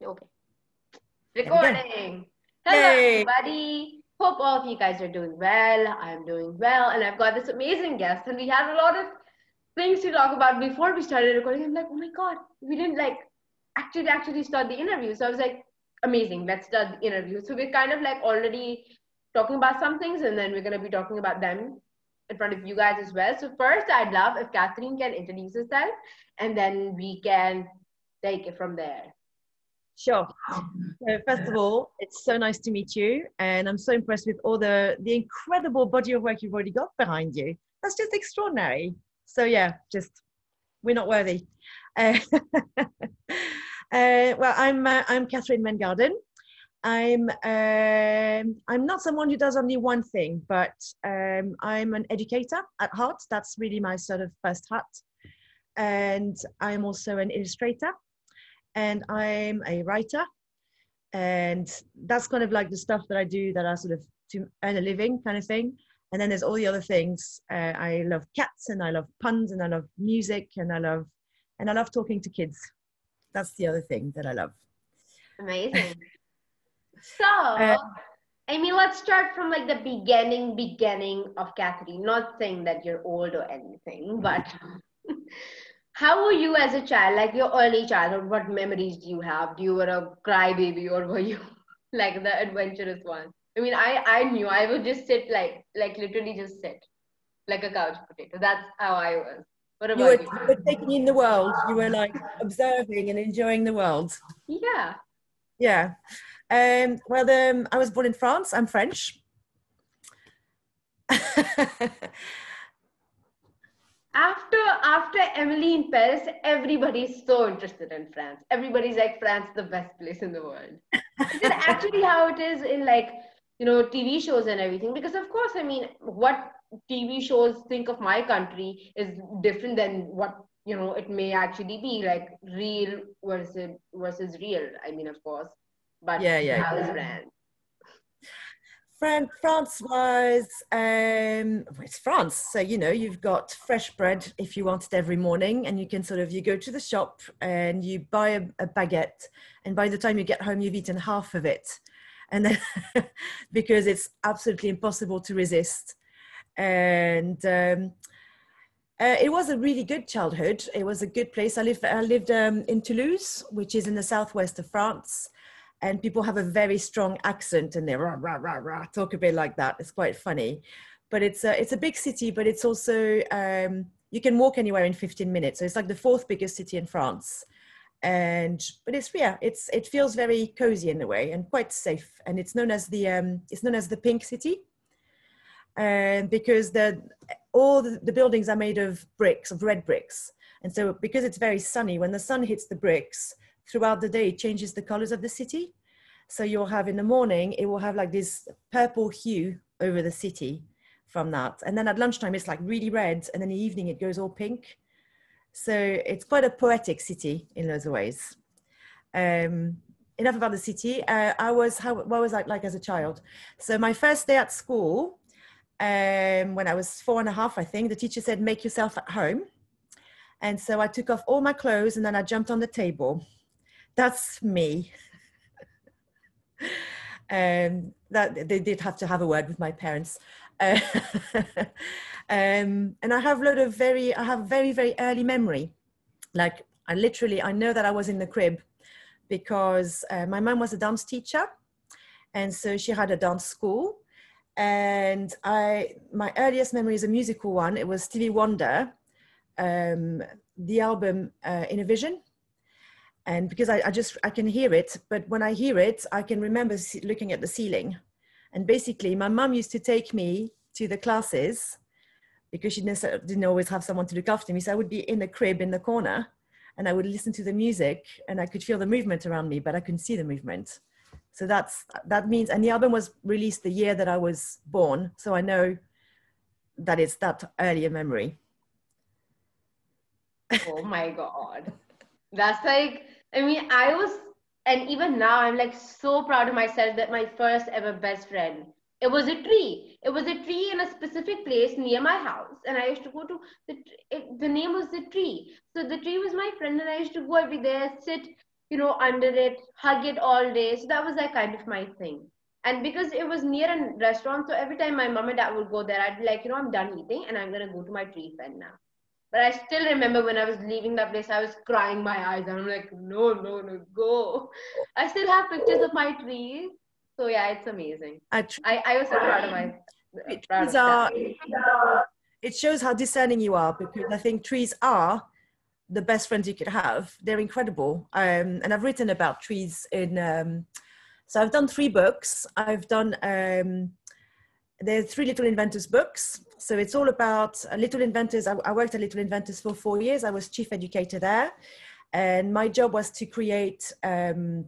Okay. There we go. Recording. Hello, Yay! everybody. Hope all of you guys are doing well. I'm doing well, and I've got this amazing guest, and we had a lot of things to talk about before we started recording. I'm like, oh my god, we didn't like actually start the interview. So I was like, amazing, let's start the interview. So we're kind of like already talking about some things, and then we're gonna be talking about them in front of you guys as well. So first, I'd love if Katherine can introduce herself, and then we can take it from there. Sure. So first of all, it's so nice to meet you, and I'm so impressed with all the incredible body of work you've already got behind you. That's just extraordinary. So yeah, just we're not worthy. Uh, well, I'm Katherine Mengardon. I'm not someone who does only one thing, but I'm an educator at heart. That's really my sort of first hat, and I'm also an illustrator, and I'm a writer, and that's kind of like the stuff that I do that are sort of to earn a living kind of thing. And then there's all the other things. I love cats, and I love puns, and I love music, and I love talking to kids. That's the other thing that I love. Amazing. So, Uh, I mean, let's start from like the beginning of Katherine. Not saying that you're old or anything, but how were you as a child? Like your early childhood, what memories do you have? Do you were a crybaby or were you like the adventurous one? I mean, I knew I would just sit like literally just sit like a couch potato. That's how I was. What about you? you were taking in the world. You were like observing and enjoying the world. Yeah. Yeah. Well, I was born in France. I'm French. After Emily in Paris, everybody's so interested in France. Everybody's like, France is the best place in the world. Is it actually how it is in like, TV shows and everything? Because of course, I mean, what TV shows think of my country is different than what, it may actually be like real versus real. I mean, of course. But Yeah, yeah. how is France? France was it's France, so you've got fresh bread if you want it every morning, and you can you go to the shop and you buy a baguette, and by the time you get home you've eaten half of it, and then because it's absolutely impossible to resist. And it was a really good childhood. It was a good place. I lived in Toulouse, which is in the southwest of France, and people have a very strong accent, and they rah, rah, rah, rah, talk a bit like that. It's quite funny, but it's a big city, but it's also you can walk anywhere in 15 minutes. So it's like the fourth biggest city in France, but it feels very cozy in a way and quite safe. And it's known as the Pink City, and because all the buildings are made of bricks, of red bricks, and so because it's very sunny, when the sun hits the bricks throughout the day, it changes the colors of the city. So you'll have in the morning, it will have like this purple hue over the city from that. And then at lunchtime, it's like really red. And then in the evening, it goes all pink. So it's quite a poetic city in those ways. Enough about the city. What was I like as a child? So my first day at school, when I was 4.5, I think, the teacher said, make yourself at home. And so I took off all my clothes and then I jumped on the table. That's me. That they did have to have a word with my parents. And I have very, very early memory. Like I know that I was in the crib because my mom was a dance teacher. And so she had a dance school. And my earliest memory is a musical one. It was Stevie Wonder, the album In a Vision. And because I can hear it, but when I hear it, I can remember looking at the ceiling. And basically, my mum used to take me to the classes because she didn't always have someone to look after me. So I would be in the crib in the corner, and I would listen to the music, and I could feel the movement around me, but I couldn't see the movement. So that means, and the album was released the year that I was born. So I know that it's that earlier memory. Oh my God. That's like, I mean, and even now, I'm like so proud of myself that my first ever best friend, it was a tree. It was a tree in a specific place near my house. And I used to go to the name was the tree. So the tree was my friend, and I used to go every day, sit. under it, hug it all day. So that was like kind of my thing. And because it was near a restaurant, so every time my mom and dad would go there, I'd be like, I'm done eating and I'm gonna go to my tree friend now. But I still remember when I was leaving that place, I was crying my eyes out. I'm like, no, no, no, go. I still have pictures of my trees. So yeah, it's amazing. I was so proud of Trees that. are, it shows how discerning you are, because I think trees are the best friends you could have. They're incredible. And I've written about trees so I've done 3 books. I've done, there's 3 Little Inventors books. So it's all about Little Inventors. I worked at Little Inventors for 4 years. I was chief educator there. And my job was to create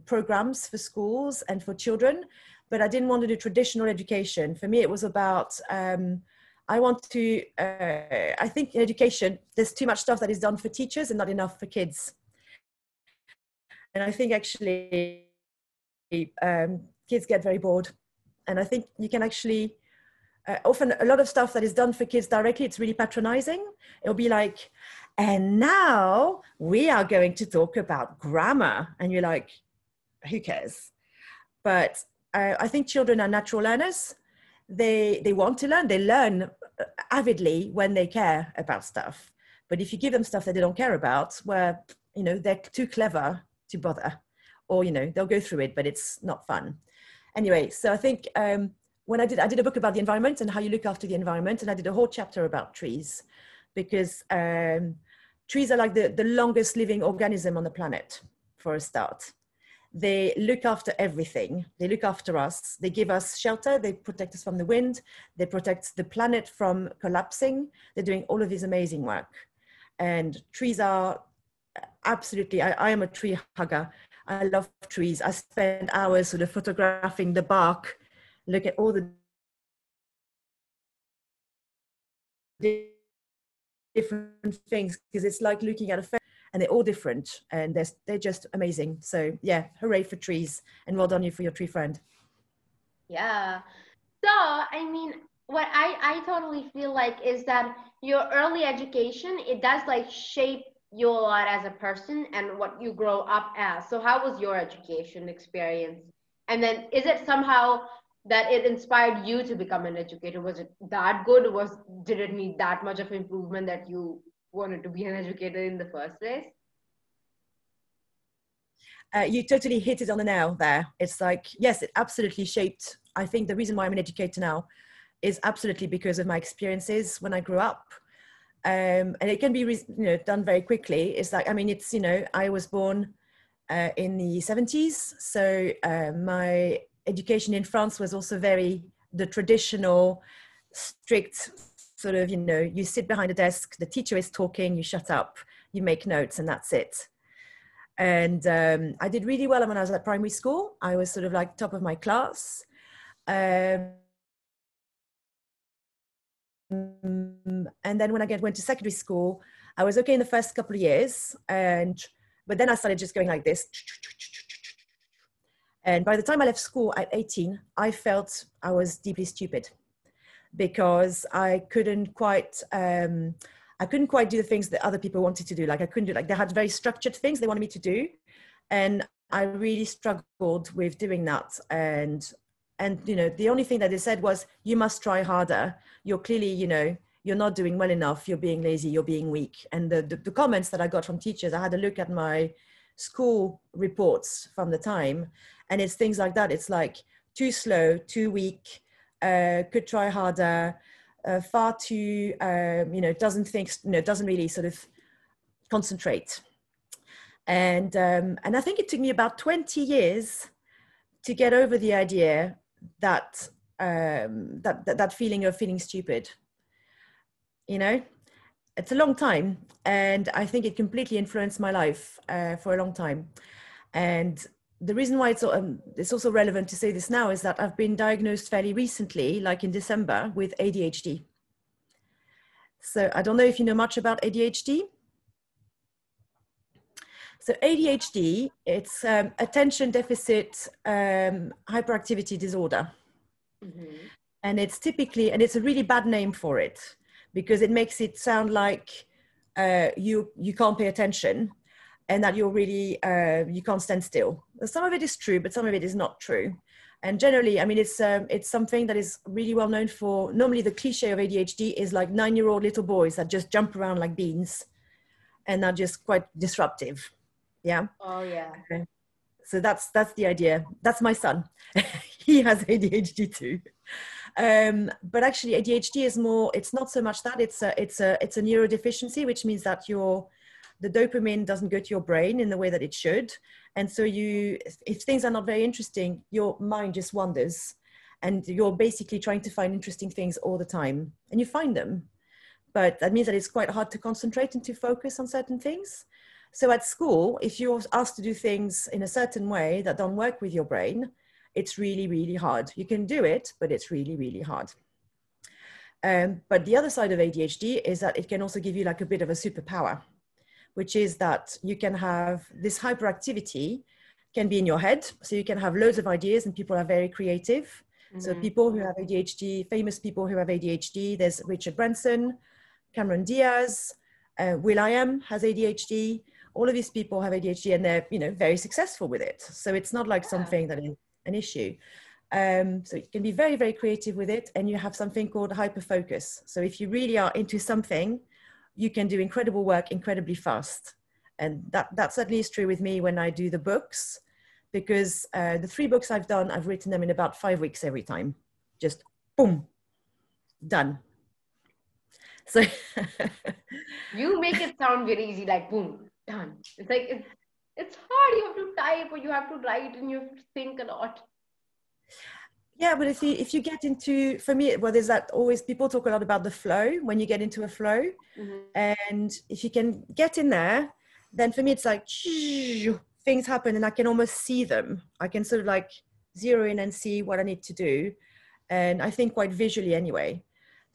programs for schools and for children. But I didn't want to do traditional education. For me, it was about, I want to, I think in education, there's too much stuff that is done for teachers and not enough for kids. And I think actually kids get very bored. And I think you can actually, often a lot of stuff that is done for kids directly, it's really patronizing. It'll be like, and now we are going to talk about grammar. And you're like, who cares? But I think children are natural learners. They want to learn. They learn avidly when they care about stuff. But if you give them stuff that they don't care about, where, they're too clever to bother, or, they'll go through it, but it's not fun. Anyway, so I think when I did a book about the environment and how you look after the environment, and I did a whole chapter about trees, because trees are like the longest living organism on the planet, for a start. They look after everything. They look after us. They give us shelter. They protect us from the wind. They protect the planet from collapsing. They're doing all of this amazing work. And trees are absolutely, I am a tree hugger. I love trees. I spend hours sort of photographing the bark, look at all the different things, because it's like looking at a photo, and they're all different, and they're just amazing. So yeah, hooray for trees, and well done you for your tree friend. Yeah. So, I mean, what I totally feel like is that your early education, it does like shape you a lot as a person and what you grow up as. So how was your education experience? And then is it somehow that it inspired you to become an educator? Was it that good? Did it need that much of improvement that you wanted to be an educator in the first place? You totally hit it on the nail there. It's like, yes, it absolutely shaped. I think the reason why I'm an educator now is absolutely because of my experiences when I grew up. And it can be done very quickly. It's like, I mean, it's, I was born in the 70s. So my education in France was also very the traditional, strict sort of, you sit behind a desk, the teacher is talking, you shut up, you make notes, and that's it. And I did really well when I was at primary school. I was sort of like top of my class. And then when I went to secondary school, I was okay in the first couple of years. But then I started just going like this. And by the time I left school at 18, I felt I was deeply stupid, because I couldn't quite do the things that other people wanted to do. Like I couldn't do, like they had very structured things they wanted me to do. And I really struggled with doing that. And the only thing that they said was, you must try harder. You're clearly, you're not doing well enough. You're being lazy, you're being weak. And the comments that I got from teachers, I had a look at my school reports from the time, and it's things like that. It's like, too slow, too weak, could try harder, far too, doesn't think, doesn't really sort of concentrate. And I think it took me about 20 years to get over the idea that that feeling of feeling stupid. It's a long time, and I think it completely influenced my life for a long time. And the reason why it's also relevant to say this now is that I've been diagnosed fairly recently, like in December, with ADHD. So I don't know if you know much about ADHD. So ADHD, it's attention deficit hyperactivity disorder. Mm-hmm. And it's typically, and it's a really bad name for it, because it makes it sound like you can't pay attention. and that you're really, you can't stand still. Some of it is true, but some of it is not true. And generally, I mean, it's something that is really well known for. Normally, the cliche of ADHD is like 9-year-old little boys that just jump around like beans and are just quite disruptive. Yeah. Oh yeah. Okay. So that's the idea. That's my son. He has ADHD too. But actually, ADHD is more. It's not so much that it's a neurodeficiency, which means that the dopamine doesn't go to your brain in the way that it should. And so if things are not very interesting, your mind just wanders, and you're basically trying to find interesting things all the time, and you find them. But that means that it's quite hard to concentrate and to focus on certain things. So at school, if you're asked to do things in a certain way that don't work with your brain, it's really, really hard. You can do it, but it's really, really hard. But the other side of ADHD is that it can also give you like a bit of a superpower, which is that you can have this hyperactivity can be in your head. So you can have loads of ideas, and people are very creative. Mm-hmm. So people who have ADHD, famous people who have ADHD, there's Richard Branson, Cameron Diaz, will.i.am has ADHD. All of these people have ADHD, and they're, very successful with it. So it's not like something that is an issue. So you can be very, very creative with it, and you have something called hyperfocus. So if you really are into something, you can do incredible work incredibly fast. And that certainly is true with me when I do the books, because the 3 books I've done, I've written them in about 5 weeks every time. Just boom, done. So you make it sound very easy, like boom, done. It's like it's hard. You have to type, or you have to write, and you have to think a lot. Yeah, but if you get into, for me, well, there's that always, people talk a lot about the flow, when you get into a flow. Mm-hmm. And if you can get in there, then for me, it's like things happen, and I can almost see them. I can sort of like zero in and see what I need to do. And I think quite visually anyway.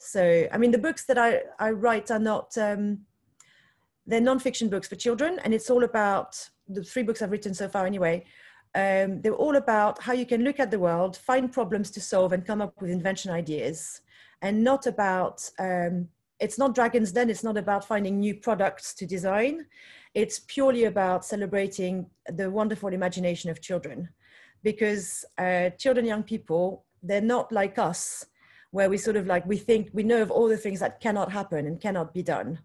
So, I mean, the books that I write are not, they're nonfiction books for children. And it's all about, the 3 books I've written so far anyway, they're all about how you can look at the world, find problems to solve, and come up with invention ideas. And not about, it's not Dragon's Den, it's not about finding new products to design. It's purely about celebrating the wonderful imagination of children. Because children, young people, they're not like us, where we sort of like, we think, we know of all the things that cannot happen and cannot be done.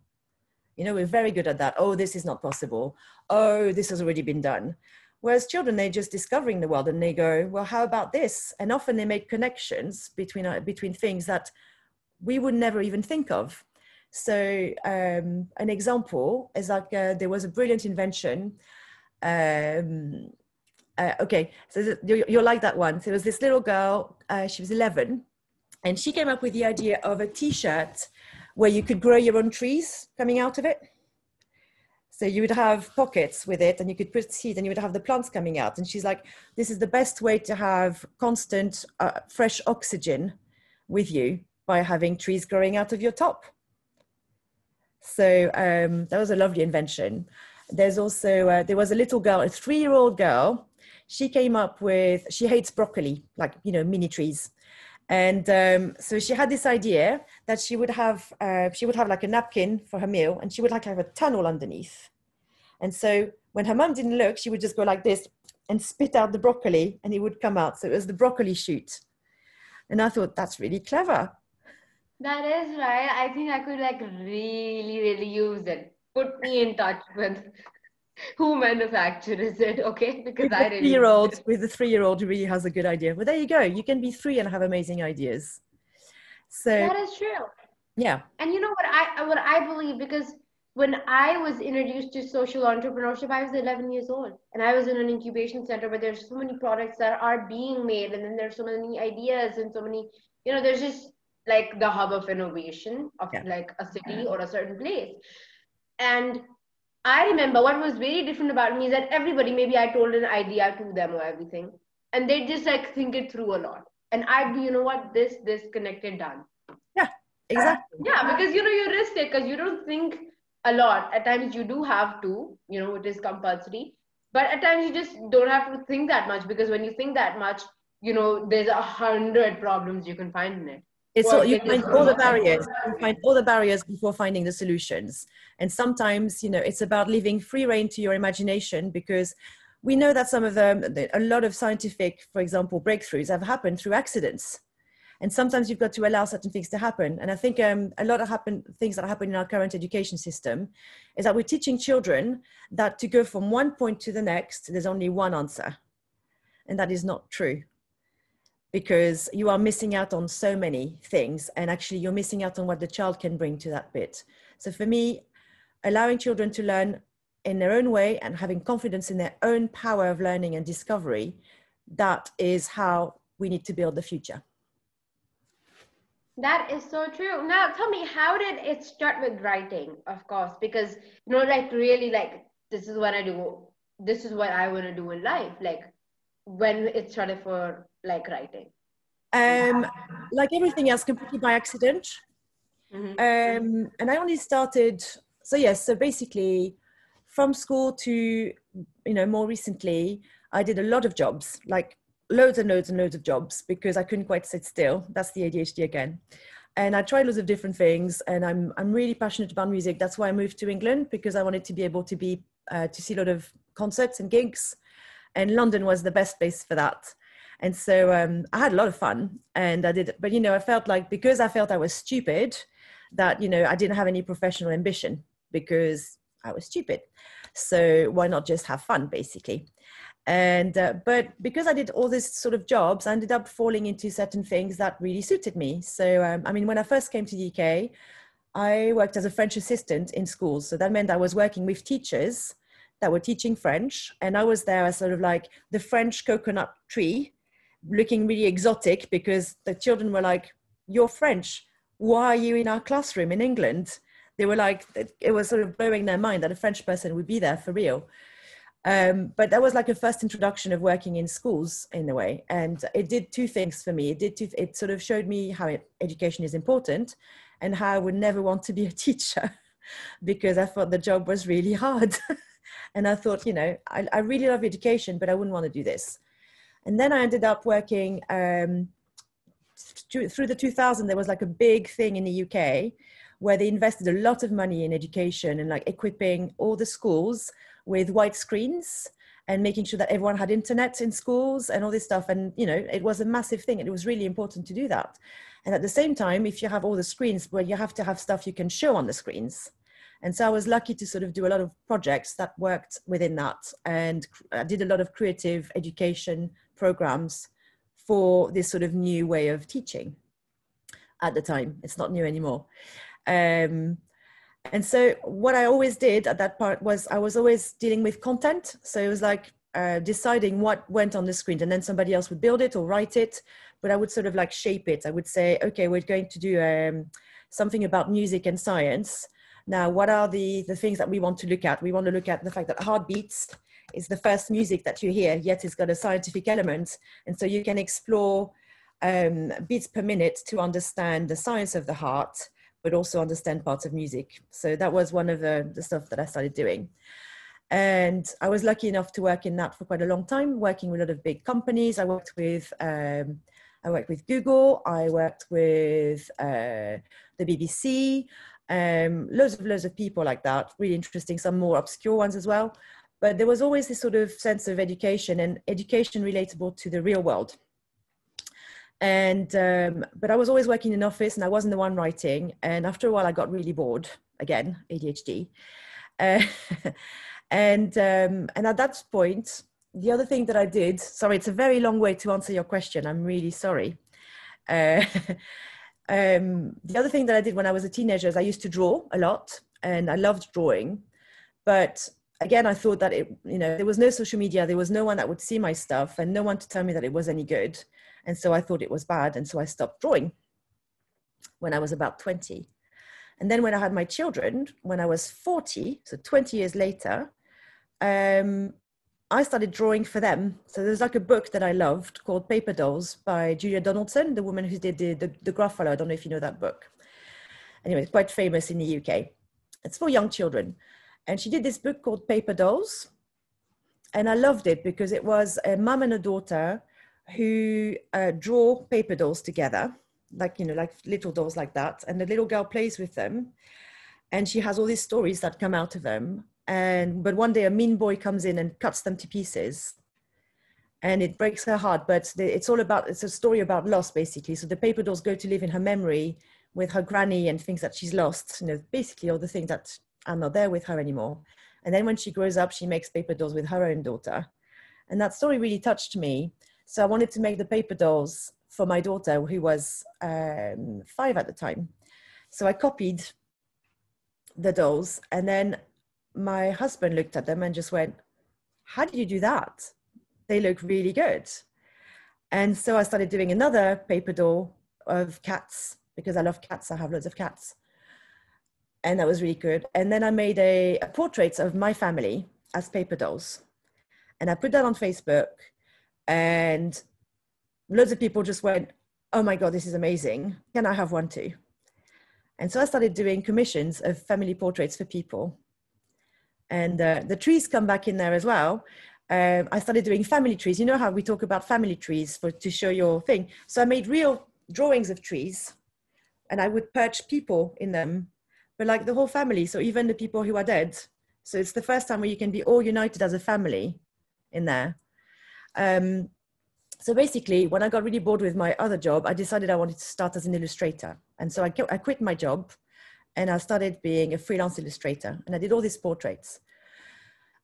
We're very good at that. Oh, this is not possible. Oh, this has already been done. Whereas children, they're just discovering the world, and they go, well, how about this? And often they make connections between things that we would never even think of. So an example is like, there was a brilliant invention. Okay, so you'll like that one. So there was this little girl, she was 11, and she came up with the idea of a t-shirt where you could grow your own trees coming out of it. So you would have pockets with it, and you could put seed, and you would have the plants coming out. And she's like, this is the best way to have constant fresh oxygen with you, by having trees growing out of your top. So that was a lovely invention. There's also, there was a little girl, a 3-year-old girl. She came up with, she hates broccoli, like, mini trees. And so she had this idea that she would have like a napkin for her meal, and she would like have a tunnel underneath. And so when her mum didn't look, she would just go like this and spit out the broccoli, and it would come out. So it was the broccoli shoot. And I thought, that's really clever. That is right. I think I could like really, really use it. Put me in touch with who manufactures it, okay? Because I really with the 3-year-old who really has a good idea. But there you go. You can be 3 and have amazing ideas. So that is true. Yeah. And you know what I believe, because when I was introduced to social entrepreneurship, I was 11 years old, and I was in an incubation center, but there's so many products that are being made, and then there's so many ideas, and so many, there's just like the hub of innovation of like a city or a certain place. And I remember what was very different about me is that everybody, maybe I told an idea to them or everything, and they just like think it through a lot. And I'd be, you know what, this connected, done. Yeah, exactly. Yeah, because, you risk it because you don't think a lot. At times you do have to, it is compulsory. But at times you just don't have to think that much, because when you think that much, there's 100 problems you can find in it. It's all, What you they just find all the barriers. You find all the barriers before finding the solutions. And sometimes, you know, it's about leaving free rein to your imagination, because we know that some of them, a lot of scientific, for example, breakthroughs have happened through accidents. And sometimes you've got to allow certain things to happen. And I think a lot of things that happen in our current education system is that we're teaching children that to go from one point to the next, there's only one answer. And that is not true, because you are missing out on so many things. And actually you're missing out on what the child can bring to that bit. So for me, allowing children to learn in their own way and having confidence in their own power of learning and discovery, that is how we need to build the future. That is so true. Now, tell me, how did it start with writing? Of course, because like really, like this is what I do. This is what I want to do in life. Like when it started for like writing. Like everything else, completely by accident. And I only started. So yes. So basically, from school to more recently, I did a lot of jobs, like loads and loads and loads of jobs, because I couldn't quite sit still. That's the ADHD again. And I tried loads of different things, and I'm really passionate about music. That's why I moved to England, because I wanted to be able to to see a lot of concerts and gigs, and London was the best place for that. And so I had a lot of fun, and I did. But I felt like, because I felt I was stupid, that I didn't have any professional ambition, because I was stupid. So why not just have fun, basically? And but because I did all these sort of jobs, I ended up falling into certain things that really suited me. So I mean, when I first came to the UK, I worked as a French assistant in schools. So that meant I was working with teachers that were teaching French, and I was there as sort of like the French coconut tree, looking really exotic, because the children were like, "You're French. Why are you in our classroom in England?" They were like, it was sort of blowing their mind that a French person would be there for real. But that was like a first introduction of working in schools in a way. And it did two things for me. It sort of showed me how education is important, and how I would never want to be a teacher, because I thought the job was really hard. And I thought, I really love education, but I wouldn't want to do this. And then I ended up working through the 2000s. There was like a big thing in the UK where they invested a lot of money in education, and like equipping all the schools with white screens and making sure that everyone had internet in schools and all this stuff. And, it was a massive thing, and it was really important to do that. And at the same time, if you have all the screens, well, you have to have stuff you can show on the screens. And so I was lucky to sort of do a lot of projects that worked within that. And I did a lot of creative education programs for this sort of new way of teaching at the time. It's not new anymore. And so what I always did at that part was I was always dealing with content. So it was like deciding what went on the screen, and then somebody else would build it or write it, but I would sort of like shape it. I would say, okay, we're going to do something about music and science. Now, what are the things that we want to look at? We want to look at the fact that heartbeats is the first music that you hear, yet it's got a scientific element. And so you can explore beats per minute to understand the science of the heart, but also understand parts of music. So that was one of the stuff that I started doing. And I was lucky enough to work in that for quite a long time, working with a lot of big companies. I worked with Google, I worked with the BBC, loads of people like that, really interesting, some more obscure ones as well. But there was always this sort of sense of education, and education relatable to the real world. And but I was always working in an office, and I wasn't the one writing. And after a while, I got really bored. Again, ADHD. And at that point, the other thing that I did. Sorry, it's a very long way to answer your question. I'm really sorry. The other thing that I did when I was a teenager is I used to draw a lot, and I loved drawing. But again, I thought that there was no social media, there was no one that would see my stuff, and no one to tell me that it was any good. And so I thought it was bad. And so I stopped drawing when I was about 20. And then when I had my children, when I was 40, so 20 years later, I started drawing for them. So there's like a book that I loved called Paper Dolls by Julia Donaldson, the woman who did the Gruffalo. I don't know if you know that book. Anyway, it's quite famous in the UK. It's for young children. And she did this book called Paper Dolls. And I loved it because it was a mum and a daughter who draw paper dolls together. like, you know, like little dolls like that. And the little girl plays with them. And she has all these stories that come out of them. But one day a mean boy comes in and cuts them to pieces. And it breaks her heart. But it's a story about loss, basically. So the paper dolls go to live in her memory with her granny and things that she's lost, you know, basically all the things that are not there with her anymore. And then when she grows up, she makes paper dolls with her own daughter. And that story really touched me. So I wanted to make the paper dolls for my daughter, who was 5 at the time. So I copied the dolls, and then my husband looked at them and just went, how did you do that? They look really good. And so I started doing another paper doll of cats, because I love cats. I have loads of cats. And that was really good. And then I made a portrait of my family as paper dolls. And I put that on Facebook, and loads of people just went, oh my God, this is amazing. Can I have one too? And so I started doing commissions of family portraits for people. And the trees come back in there as well. I started doing family trees. You know how we talk about family trees to show your thing. So I made real drawings of trees, and I would perch people in them, but like the whole family. So even the people who are dead. So it's the first time where you can be all united as a family in there. So basically, when I got really bored with my other job, I decided I wanted to start as an illustrator. And so I quit my job, and I started being a freelance illustrator, and I did all these portraits.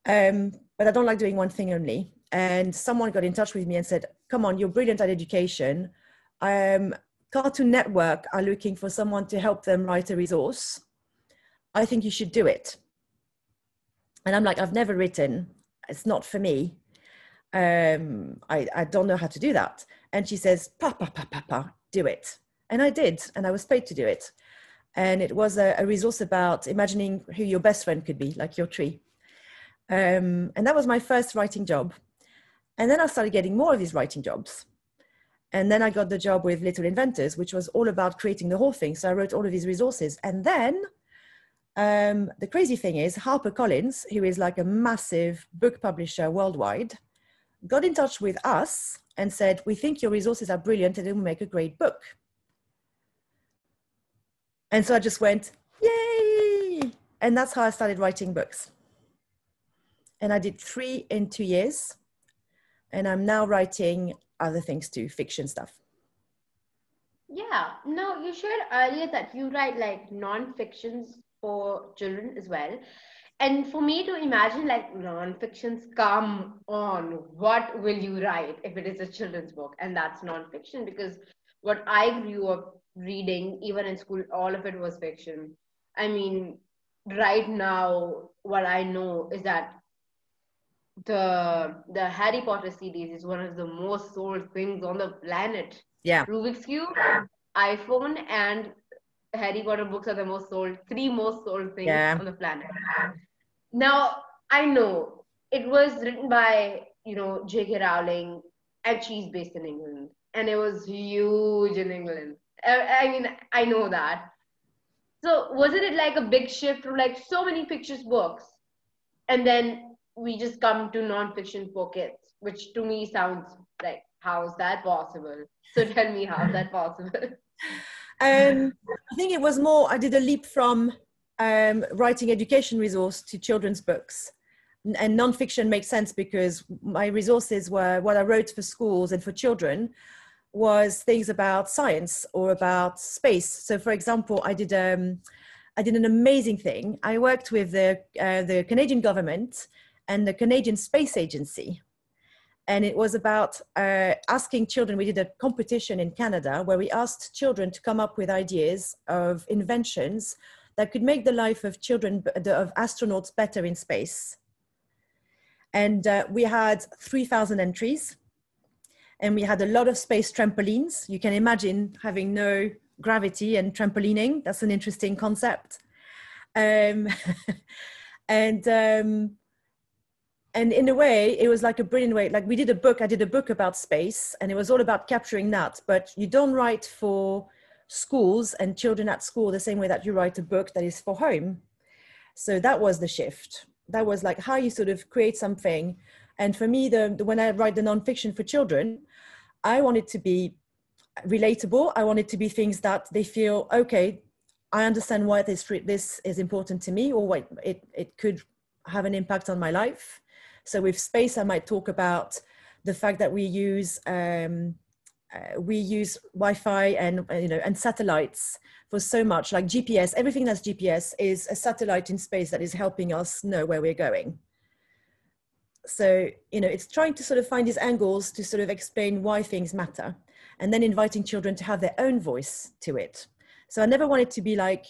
But I don't like doing one thing only. And someone got in touch with me and said, come on, you're brilliant at education. Cartoon Network are looking for someone to help them write a resource. I think you should do it. And I'm like, I've never written. It's not for me. I don't know how to do that. And she says, Papa, do it. And I did. And I was paid to do it. And it was a resource about imagining who your best friend could be, like your tree. And that was my first writing job. And then I started getting more of these writing jobs. And then I got the job with Little Inventors, which was all about creating the whole thing. So I wrote all of these resources. And then the crazy thing is HarperCollins, who is like a massive book publisher worldwide, got in touch with us and said, we think your resources are brilliant and it will make a great book. And so I just went, yay! And that's how I started writing books. And I did 3 in 2 years. And I'm now writing other things too, fiction stuff. Yeah. Now, you shared earlier that you write like non-fictions for children as well. And for me to imagine like non-fictions, come on, what will you write if it is a children's book? And that's non-fiction, because what I grew up reading, even in school, all of it was fiction. I mean, right now, what I know is that the Harry Potter series is one of the most sold things on the planet. Yeah. Rubik's Cube, iPhone, and Harry Potter books are the most sold, 3 most sold things on the planet. Now, I know it was written by, J.K. Rowling, and she's based in England, and it was huge in England. I mean, I know that. So wasn't it like a big shift from like so many pictures books, and then we just come to non-fiction for kids, which to me sounds like, how is that possible? So tell me, how is that possible? I think it was more, I did a leap from writing education resource to children's books. And non-fiction makes sense because my resources were, what I wrote for schools and for children was things about science or about space. So for example, I did an amazing thing. I worked with the Canadian government and the Canadian Space Agency. And it was about asking children. We did a competition in Canada where we asked children to come up with ideas of inventions that could make the life of children, of astronauts, better in space. And we had 3,000 entries. And we had a lot of space trampolines. You can imagine having no gravity and trampolining. That's an interesting concept. And in a way, it was like a brilliant way. Like I did a book about space, and it was all about capturing that. But you don't write for schools and children at school the same way that you write a book that is for home. So that was the shift. That was like how you sort of create something. And for me, when I write the nonfiction for children, I want it to be relatable. I want it to be things that they feel, okay, I understand why this is important to me, or what it could have an impact on my life. So with space, I might talk about the fact that we use Wi-Fi and and satellites for so much, like GPS. Everything that's GPS is a satellite in space that is helping us know where we're going. So it's trying to sort of find these angles to sort of explain why things matter, and then inviting children to have their own voice to it. So I never want it to be like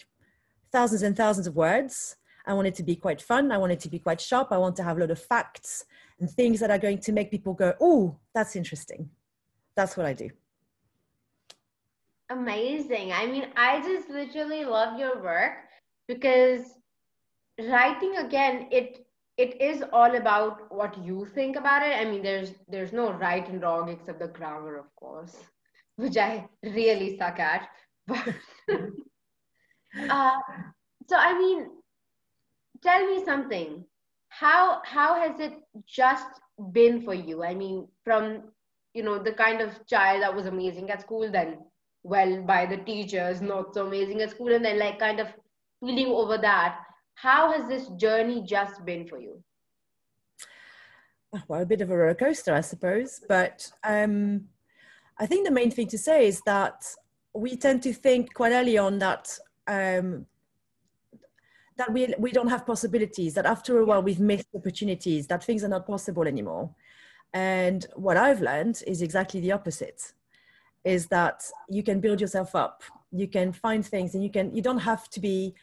thousands and thousands of words. I want it to be quite fun. I want it to be quite sharp. I want to have a lot of facts and things that are going to make people go, oh, that's interesting. That's what I do. Amazing. I mean, I just literally love your work, because writing, again, it is all about what you think about it. I mean, there's no right and wrong except the grammar, of course, which I really suck at. But uh, so I mean, tell me something. How has it just been for you? I mean, from the kind of child that was amazing at school, then well by the teachers, not so amazing at school, and then like kind of feeling over that. How has this journey just been for you? Well, a bit of a roller coaster, I suppose. But I think the main thing to say is that we tend to think quite early on that that we don't have possibilities, that after a while we've missed opportunities, that things are not possible anymore. And what I've learned is exactly the opposite, is that you can build yourself up, you can find things, and you don't have to be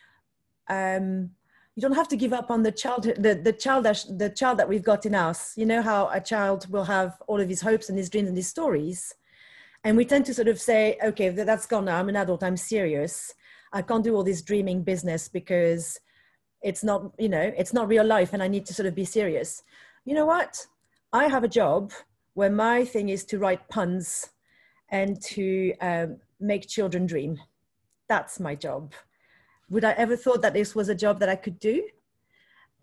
you don't have to give up on the child that we've got in us. You know how a child will have all of his hopes and his dreams and his stories, and we tend to sort of say, okay, that's gone now, I'm an adult, I'm serious, I can't do all this dreaming business because it's not real life, and I need to sort of be serious. You know what? I have a job where my thing is to write puns and to make children dream. That's my job. Would I ever thought that this was a job that I could do?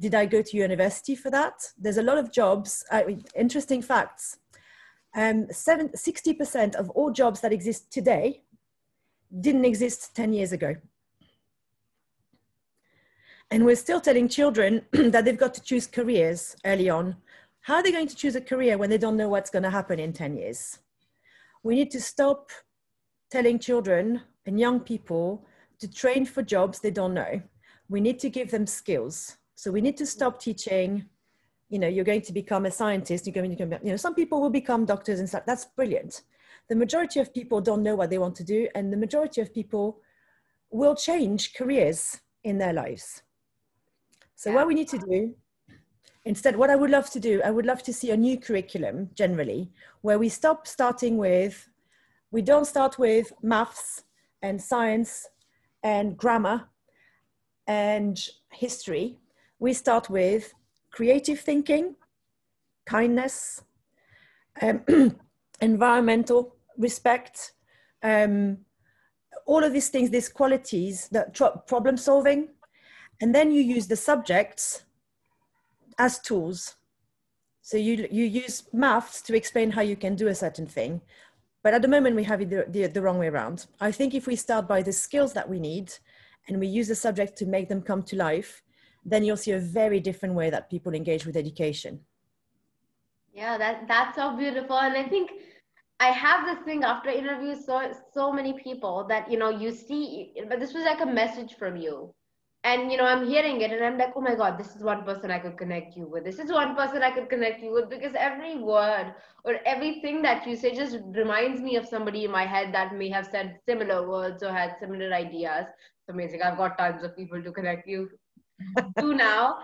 Did I go to university for that? There's a lot of jobs. Interesting facts. 60% of all jobs that exist today didn't exist 10 years ago. And we're still telling children that they've got to choose careers early on. How are they going to choose a career when they don't know what's going to happen in 10 years? We need to stop telling children and young people to train for jobs they don't know. We need to give them skills. So we need to stop teaching, you're going to become a scientist, you're going to become, some people will become doctors and stuff. That's brilliant. The majority of people don't know what they want to do, and the majority of people will change careers in their lives. So what we need to do, instead, what I would love to do, I would love to see a new curriculum generally, where we don't start with maths and science and grammar and history. We start with creative thinking, kindness, environmental respect, all of these things, these qualities, that problem solving. And then you use the subjects as tools. So you use maths to explain how you can do a certain thing. But at the moment, we have it the wrong way around. I think if we start by the skills that we need and we use the subject to make them come to life, then you'll see a very different way that people engage with education. Yeah, that's so beautiful. And I think I have this thing after interviews so many people that, you see, but this was like a message from you. And, I'm hearing it and I'm like, oh my God, this is one person I could connect you with. This is one person I could connect you with, because every word or everything that you say just reminds me of somebody in my head that may have said similar words or had similar ideas. It's amazing. I've got tons of people to connect you to now.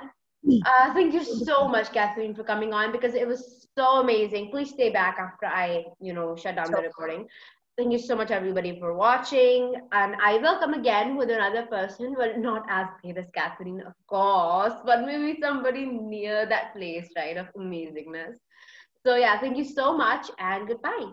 Thank you so much, Catherine, for coming on, because it was so amazing. Please stay back after I, shut down the recording. Thank you so much, everybody, for watching. And I will come again with another person, but not as great as Catherine, of course, but maybe somebody near that place, right, of amazingness. So yeah, thank you so much and goodbye.